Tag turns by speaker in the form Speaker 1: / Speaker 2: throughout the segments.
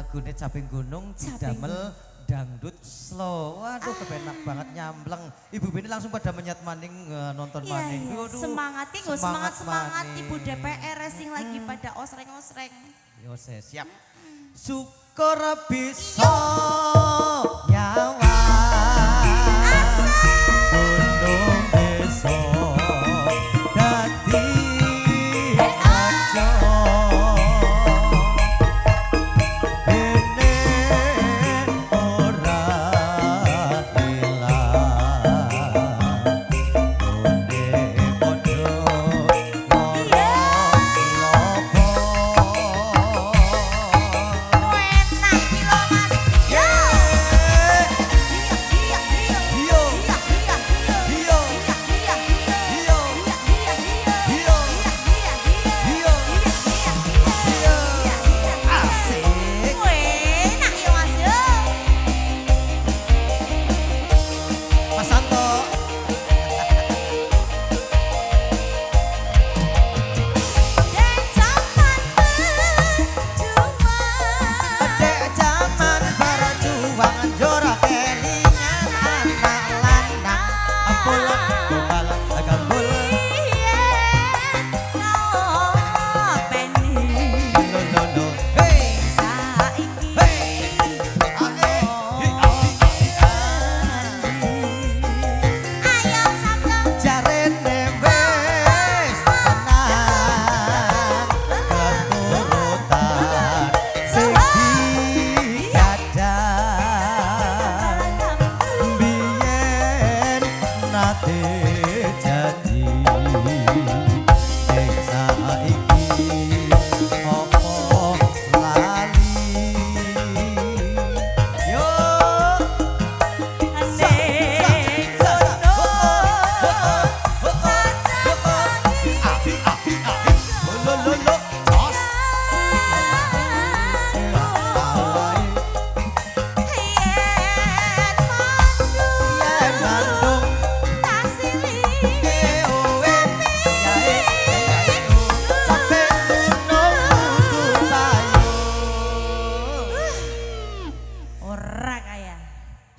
Speaker 1: lagune Caping Gunung didamel dangdut slow. Waduh kepenak banget nyambleng. Ibu Bini langsung pada menyat maning nonton maning.
Speaker 2: Iya, semangat tinggal semangat Ibu DPR sing lagi pada osreng-osreng.
Speaker 1: Yo siap. Syukur bisa nyawa. Gunung bisa dadi aja. Ini ora ilang. Gunde podo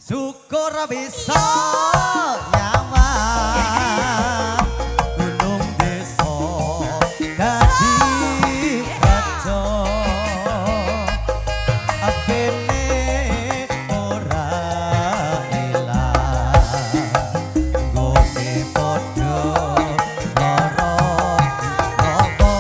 Speaker 1: syukur bisa nyawa gunung desa dadi raja apene ora ilang gone padha lara apa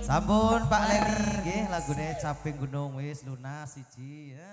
Speaker 1: sampun Pak Leri nggih lagune Caping Gunung wis lunas siji ya.